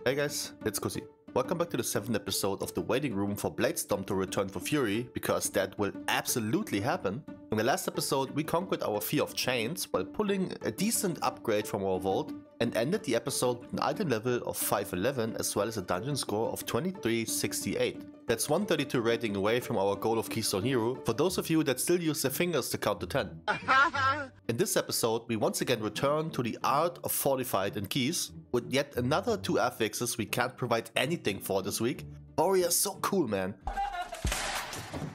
Hey guys, it's Kusi. Welcome back to the 7th episode of the waiting room for Bladestorm to return for Fury, because that will absolutely happen. In the last episode we conquered our fear of chains while pulling a decent upgrade from our vault and ended the episode with an item level of 511 as well as a dungeon score of 2368. That's 132 rating away from our goal of Keystone Hero for those of you that still use their fingers to count to 10. In this episode we once again return to the art of fortified and keys with yet another 2 affixes we can't provide anything for this week. Warrior's so cool, man.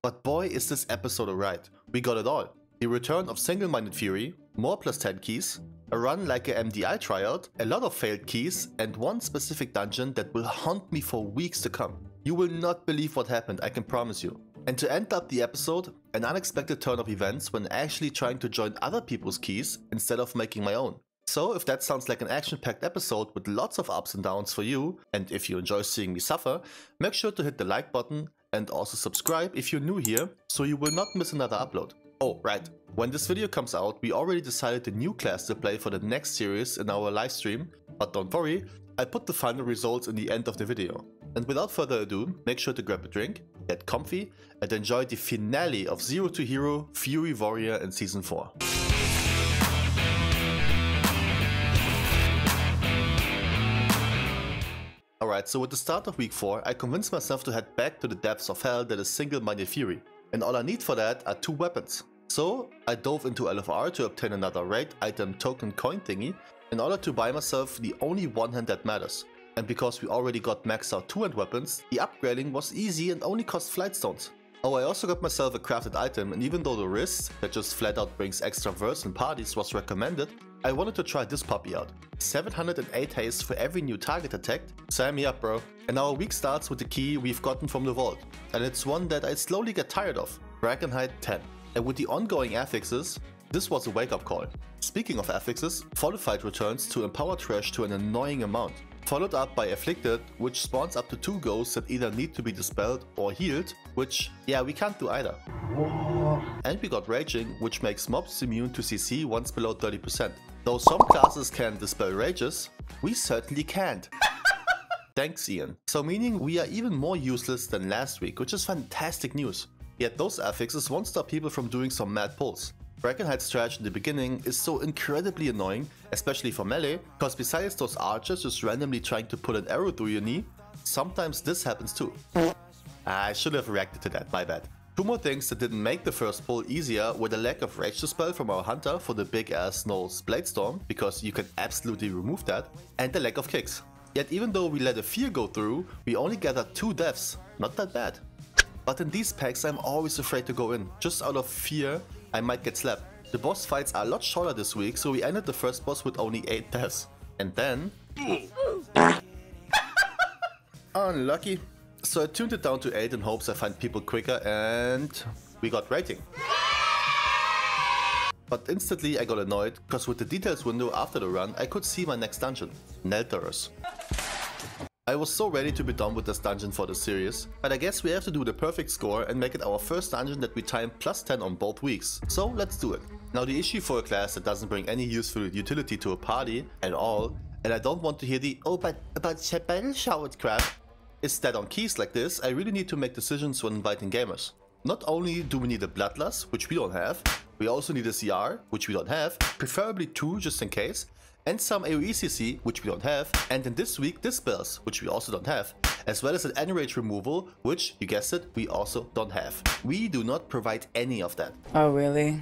But boy is this episode alright. We got it all. The return of single-minded fury, more plus 10 keys, a run like a MDI tryout, a lot of failed keys, and one specific dungeon that will haunt me for weeks to come. You will not believe what happened, I can promise you. And to end up the episode, an unexpected turn of events when actually trying to join other people's keys instead of making my own. So if that sounds like an action-packed episode with lots of ups and downs for you, and if you enjoy seeing me suffer, make sure to hit the like button and also subscribe if you're new here, so you will not miss another upload. Oh, right. When this video comes out, we already decided the new class to play for the next series in our live stream, but don't worry, I put the final results in the end of the video. And without further ado, make sure to grab a drink, get comfy, and enjoy the finale of Zero to Hero Fury Warrior in Season 4. Alright, so with the start of week 4, I convinced myself to head back to the depths of hell that is single-minded fury. And all I need for that are 2 weapons. So I dove into LFR to obtain another raid item token coin thingy in order to buy myself the only one hand that matters. And because we already got maxed out 2-hand weapons, the upgrading was easy and only cost flight stones. Oh, I also got myself a crafted item, and even though the wrist that just flat out brings extra verse in parties was recommended, I wanted to try this puppy out. 708 haste for every new target attacked. Sign me up, bro. And our week starts with the key we've gotten from the vault. And it's one that I slowly get tired of. Dragonflight 10. And with the ongoing affixes, this was a wake-up call. Speaking of affixes, Fortified returns to empower trash to an annoying amount. Followed up by Afflicted, which spawns up to 2 ghosts that either need to be dispelled or healed, which, yeah, we can't do either. And we got Raging, which makes mobs immune to CC once below 30%. Though some classes can dispel rages, we certainly can't. Thanks, Ian. So meaning we are even more useless than last week, which is fantastic news. Yet those affixes won't stop people from doing some mad pulls. Dragonflight's trash in the beginning is so incredibly annoying, especially for melee, because besides those archers just randomly trying to put an arrow through your knee, sometimes this happens too. I should have reacted to that, my bad. 2 more things that didn't make the first pull easier were the lack of rage dispel from our hunter for the big ass Knowles Bladestorm, because you can absolutely remove that, and the lack of kicks. Yet even though we let a fear go through, we only gathered 2 deaths, not that bad. But in these packs I'm always afraid to go in, just out of fear I might get slapped. The boss fights are a lot shorter this week, so we ended the first boss with only 8 deaths. And then... unlucky. So I tuned it down to 8 in hopes I find people quicker, and we got rating. But instantly I got annoyed, because with the details window after the run I could see my next dungeon, Nelthorus. I was so ready to be done with this dungeon for the series, but I guess we have to do the perfect score and make it our first dungeon that we time plus 10 on both weeks, so let's do it. Now the issue for a class that doesn't bring any useful utility to a party at all, and I don't want to hear the "oh but battle shout" crap, is that on keys like this I really need to make decisions when inviting gamers. Not only do we need a Bloodlust, which we don't have, we also need a CR, which we don't have, preferably 2 just in case, and some AoE CC, which we don't have, and in this week dispels, which we also don't have, as well as an enrage removal, which, you guessed it, we also don't have. We do not provide any of that. Oh really?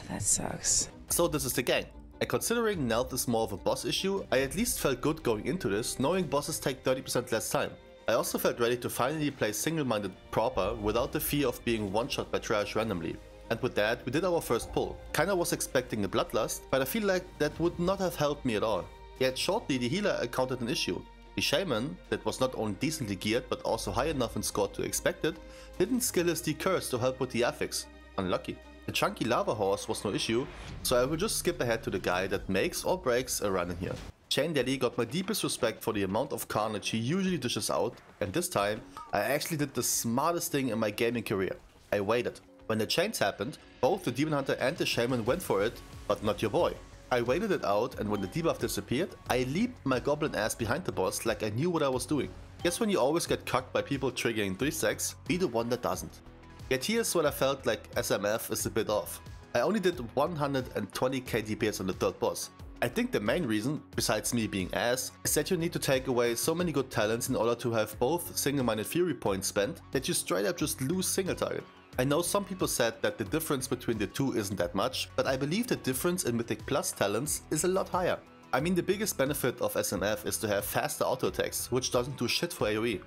That sucks. So this is the gang. And considering Nelth is more of a boss issue, I at least felt good going into this, knowing bosses take 30% less time. I also felt ready to finally play single-minded proper without the fear of being one-shot by trash randomly. And with that, we did our first pull. Kinda was expecting a Bloodlust, but I feel like that would not have helped me at all. Yet shortly the healer encountered an issue. The shaman, that was not only decently geared but also high enough in score to expect it, didn't skill his decurse to help with the affix. Unlucky. The chunky lava horse was no issue, so I will just skip ahead to the guy that makes or breaks a run in here. Chain Daddy got my deepest respect for the amount of carnage he usually dishes out, and this time I actually did the smartest thing in my gaming career. I waited. When the chains happened, both the Demon Hunter and the Shaman went for it, but not your boy. I waited it out, and when the debuff disappeared, I leaped my goblin ass behind the boss like I knew what I was doing. Guess when you always get cucked by people triggering 3 stacks, be the one that doesn't. Yet here's when I felt like SMF is a bit off. I only did 120k DPS on the third boss. I think the main reason, besides me being ass, is that you need to take away so many good talents in order to have both single-minded fury points spent that you straight up just lose single target. I know some people said that the difference between the two isn't that much, but I believe the difference in Mythic Plus talents is a lot higher. I mean, the biggest benefit of SMF is to have faster auto attacks, which doesn't do shit for AoE.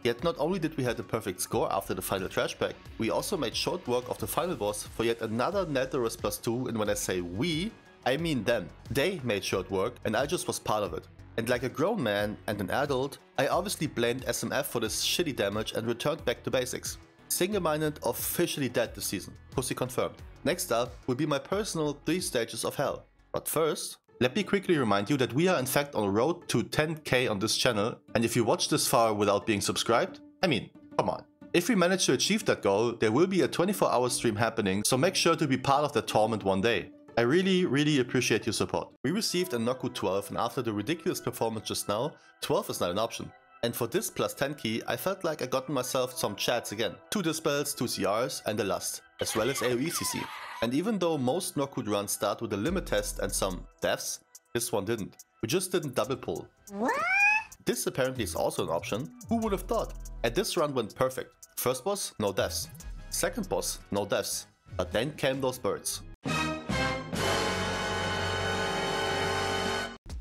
Yet not only did we have the perfect score after the final trash pack, we also made short work of the final boss for yet another Netherus +2, and when I say we, I mean them. They made short work and I just was part of it. And like a grown man and an adult, I obviously blamed SMF for this shitty damage and returned back to basics. Single-minded officially dead this season. Pussy confirmed. Next up will be my personal 3 stages of hell. But first, let me quickly remind you that we are in fact on the road to 10k on this channel, and if you watch this far without being subscribed, I mean, come on. If we manage to achieve that goal, there will be a 24-hour stream happening, so make sure to be part of that tournament one day. I really appreciate your support. We received a Nokhud 12, and after the ridiculous performance just now, 12 is not an option. And for this +10 key, I felt like I gotten myself some chats again. 2 dispels, 2 CRs and a lust, as well as AoE CC. And even though most Nokhud runs start with a limit test and some deaths, this one didn't. We just didn't double pull. What? This apparently is also an option. Who would have thought? And this run went perfect. First boss, no deaths. Second boss, no deaths. But then came those birds.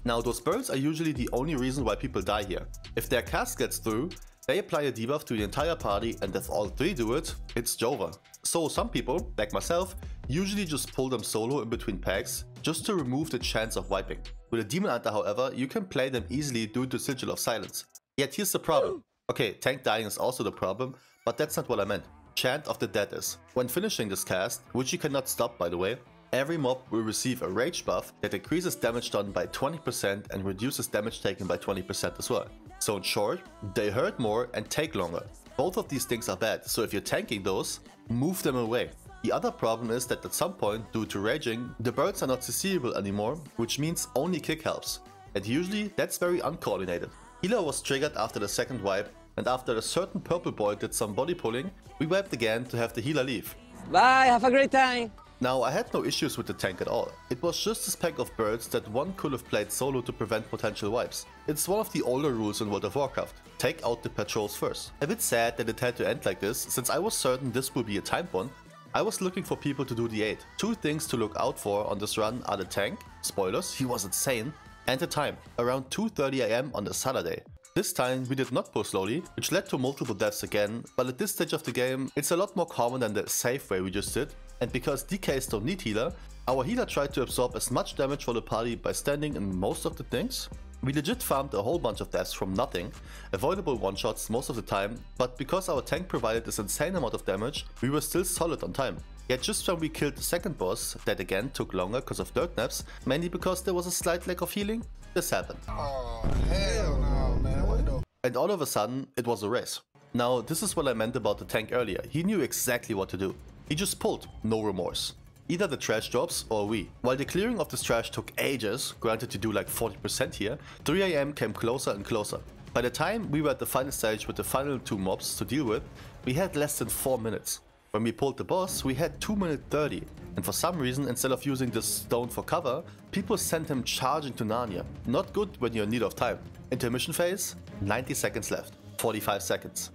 Now those birds are usually the only reason why people die here. If their cast gets through, they apply a debuff to the entire party, and if all 3 do it, it's Jova. So some people, like myself, usually just pull them solo in between packs, just to remove the chance of wiping. With a Demon Hunter however, you can play them easily due to Sigil of Silence. Yet here's the problem. Okay, tank dying is also the problem, but that's not what I meant. Chant of the Dead is. When finishing this cast, which you cannot stop by the way, every mob will receive a rage buff that increases damage done by 20% and reduces damage taken by 20% as well. So in short, they hurt more and take longer. Both of these things are bad, so if you're tanking those, move them away. The other problem is that at some point, due to raging, the birds are not CCable anymore, which means only kick helps. And usually that's very uncoordinated. Healer was triggered after the second wipe, and after a certain purple boy did some body pulling, we wiped again to have the healer leave. Bye, have a great time! Now, I had no issues with the tank at all. It was just this pack of birds that one could have played solo to prevent potential wipes. It's one of the older rules in World of Warcraft. Take out the patrols first. A bit sad that it had to end like this, since I was certain this would be a timed one. I was looking for people to do the 8. 2 things to look out for on this run are the tank, spoilers, he was insane, and the time, around 2:30 AM on the Saturday. This time we did not pull slowly, which led to multiple deaths again, but at this stage of the game, it's a lot more common than the safe way we just did. And because DKs don't need healer, our healer tried to absorb as much damage for the party by standing in most of the things. We legit farmed a whole bunch of deaths from nothing, avoidable one-shots most of the time, but because our tank provided this insane amount of damage, we were still solid on time. Yet just when we killed the second boss, that again took longer because of dirt naps, mainly because there was a slight lack of healing, this happened. Oh, hell no, man. What the? And all of a sudden, it was a race. Now, this is what I meant about the tank earlier. He knew exactly what to do. He just pulled, no remorse. Either the trash drops or we. While the clearing of this trash took ages, granted you do like 40% here, 3 AM came closer and closer. By the time we were at the final stage with the final 2 mobs to deal with, we had less than 4 minutes. When we pulled the boss, we had 2 minutes 30, and for some reason, instead of using this stone for cover, people sent him charging to Narnia. Not good when you're in need of time. Intermission phase, 90 seconds left, 45 seconds,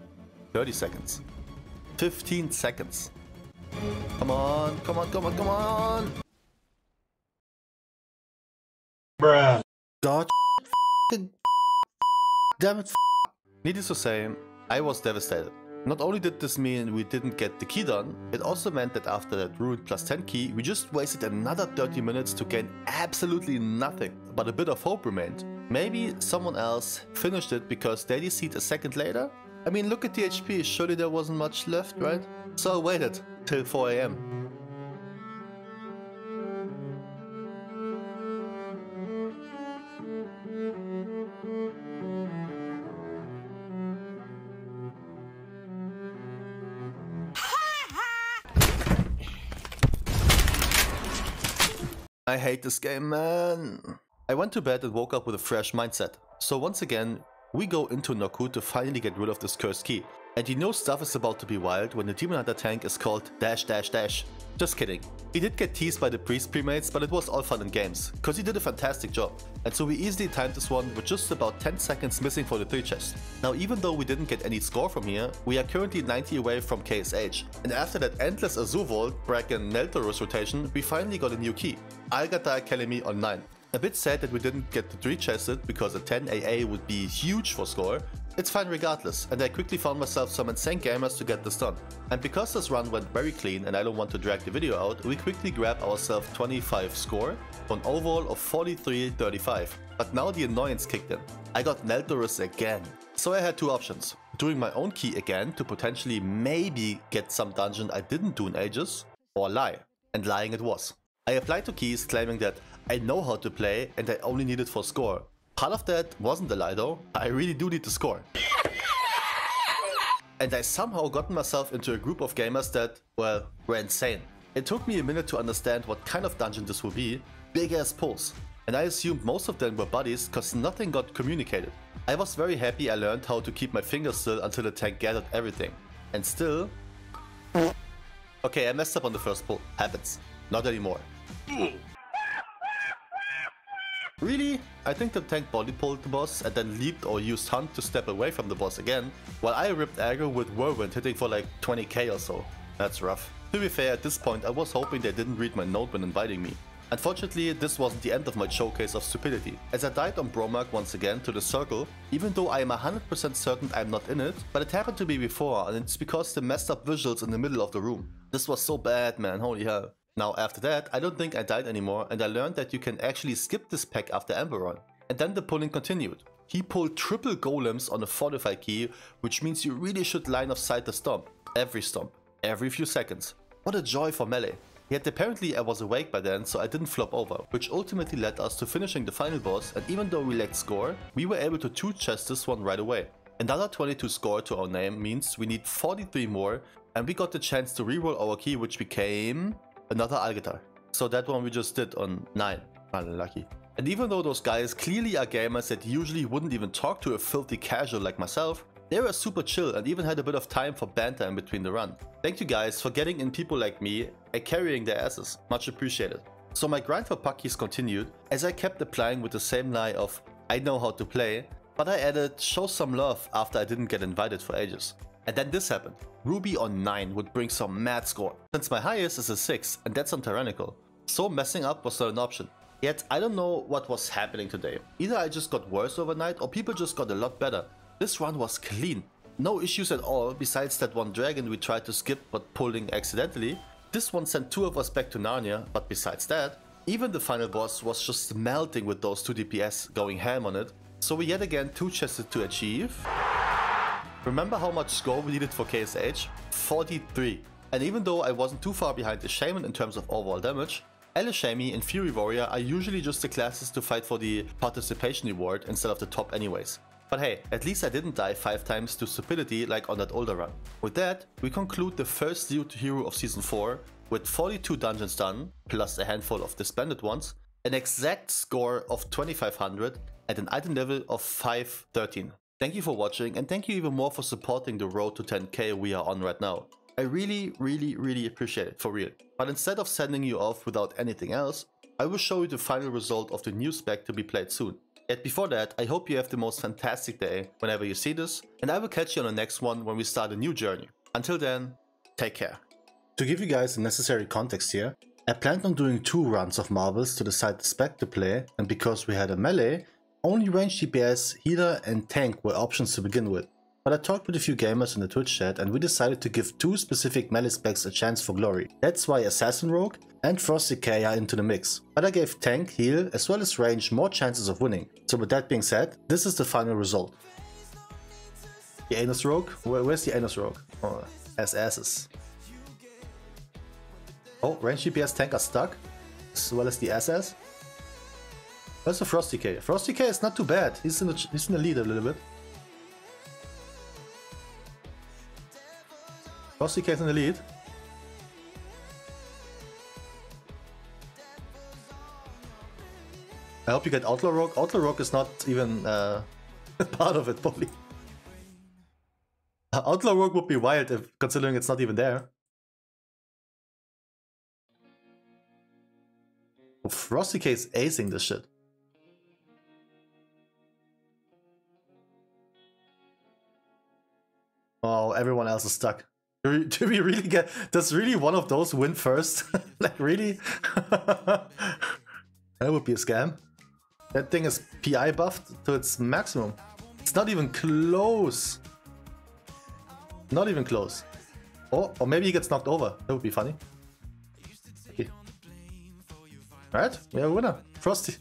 30 seconds, 15 seconds. Come on, come on, come on, come on! Bruh. God, damn it, Needless to say, I was devastated. Not only did this mean we didn't get the key done, it also meant that after that ruined +10 key, we just wasted another 30 minutes to gain absolutely nothing, but a bit of hope remained. Maybe someone else finished it because they DC'd a second later? I mean, look at the HP, surely there wasn't much left, right? So I waited till 4 AM. I hate this game, man. I went to bed and woke up with a fresh mindset. So once again, we go into Nokhud to finally get rid of this cursed key. And you know stuff is about to be wild when the Demon Hunter tank is called --. Just kidding. He did get teased by the priest premates, but it was all fun and games, cause he did a fantastic job. And so we easily timed this one with just about 10 seconds missing for the 3 chest. Now even though we didn't get any score from here, we are currently 90 away from KSH. And after that endless Azur Vault, Bracken Neltorus rotation, we finally got a new key. Algata Academy on 9. A bit sad that we didn't get the 3 chested because a 10 AA would be huge for score. It's fine regardless, and I quickly found myself some insane gamers to get this done. And because this run went very clean and I don't want to drag the video out, we quickly grabbed ourselves 25 score for an overall of 43-35. But now the annoyance kicked in. I got Neltorus again. So I had 2 options. Doing my own key again to potentially maybe get some dungeon I didn't do in ages, or lie. And lying it was. I applied to keys claiming that I know how to play and I only need it for score. Part of that wasn't a lie though, I really do need to score. And I somehow got myself into a group of gamers that, well, were insane. It took me a minute to understand what kind of dungeon this would be, big ass pulls. And I assumed most of them were buddies cause nothing got communicated. I was very happy I learned how to keep my fingers still until the tank gathered everything. And still... Okay, I messed up on the first pull, happens. Not anymore. Really? I think the tank body pulled the boss and then leaped or used Hunt to step away from the boss again, while I ripped aggro with Whirlwind hitting for like 20k or so. That's rough. To be fair, at this point I was hoping they didn't read my note when inviting me. Unfortunately, this wasn't the end of my showcase of stupidity, as I died on Bromark once again to the circle, even though I am 100% certain I'm not in it, but it happened to me before and it's because the messed up visuals in the middle of the room. This was so bad, man, holy hell. Now after that, I don't think I died anymore and I learned that you can actually skip this pack after Emberon. And then the pulling continued. He pulled triple golems on a fortified key, which means you really should line of sight the stomp, every few seconds. What a joy for melee. Yet apparently I was awake by then, so I didn't flop over, which ultimately led us to finishing the final boss, and even though we lacked score, we were able to 2-chest this one right away. Another 22 score to our name means we need 43 more, and we got the chance to reroll our key, which became... another Algatar. So that one we just did on 9. Unlucky. And even though those guys clearly are gamers that usually wouldn't even talk to a filthy casual like myself, they were super chill and even had a bit of time for banter in between the run. Thank you guys for getting in people like me and carrying their asses. Much appreciated. So my grind for Puckies continued as I kept applying with the same lie of I know how to play, but I added show some love after I didn't get invited for ages. And then this happened. Ruby on 9 would bring some mad score, since my highest is a 6 and that's on Tyrannical. So messing up was not an option. Yet I don't know what was happening today. Either I just got worse overnight or people just got a lot better. This run was clean. No issues at all besides that one dragon we tried to skip but pulling accidentally. This one sent 2 of us back to Narnia, but besides that, even the final boss was just melting with those 2 DPS going ham on it. So we yet again 2-chested to achieve. Remember how much score we needed for KSH? 43. And even though I wasn't too far behind the Shaman in terms of overall damage, Elishami and Fury Warrior are usually just the classes to fight for the participation reward instead of the top anyways. But hey, at least I didn't die 5 times to stupidity like on that older run. With that, we conclude the first Zero to Hero of Season 4 with 42 dungeons done, plus a handful of disbanded ones, an exact score of 2500 and an item level of 513. Thank you for watching and thank you even more for supporting the road to 10k we are on right now. I really appreciate it, for real. But instead of sending you off without anything else, I will show you the final result of the new spec to be played soon. Yet before that, I hope you have the most fantastic day whenever you see this, and I will catch you on the next one when we start a new journey. Until then, take care. To give you guys the necessary context here, I planned on doing 2 runs of marbles to decide the spec to play, and because we had a melee, only range DPS, healer and tank were options to begin with. But I talked with a few gamers in the Twitch chat and we decided to give 2 specific melee specs a chance for glory. That's why Assassin Rogue and Frosty K are into the mix. But I gave tank, heal as well as range more chances of winning. So with that being said, this is the final result. The Anus Rogue? Where's the Anus Rogue? Oh, asses. Oh, range DPS tank are stuck, as well as the SS. Where's the Frosty K? Frosty K is not too bad. He's in the lead a little bit. Frosty K is in the lead. I hope you get Outlaw Rogue. Outlaw Rogue is not even part of it, probably. Outlaw Rogue would be wild if, considering it's not even there. Oh, Frosty K is acing this shit. Oh, everyone else is stuck. Do we really get... Does really one of those win first? Like, really? That would be a scam. That thing is PI buffed to its maximum. It's not even close. Not even close. Oh, or maybe he gets knocked over. That would be funny. Okay. Alright, we have a winner. Frosty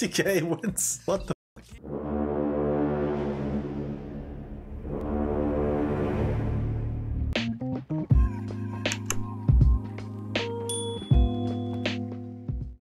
K wins. What the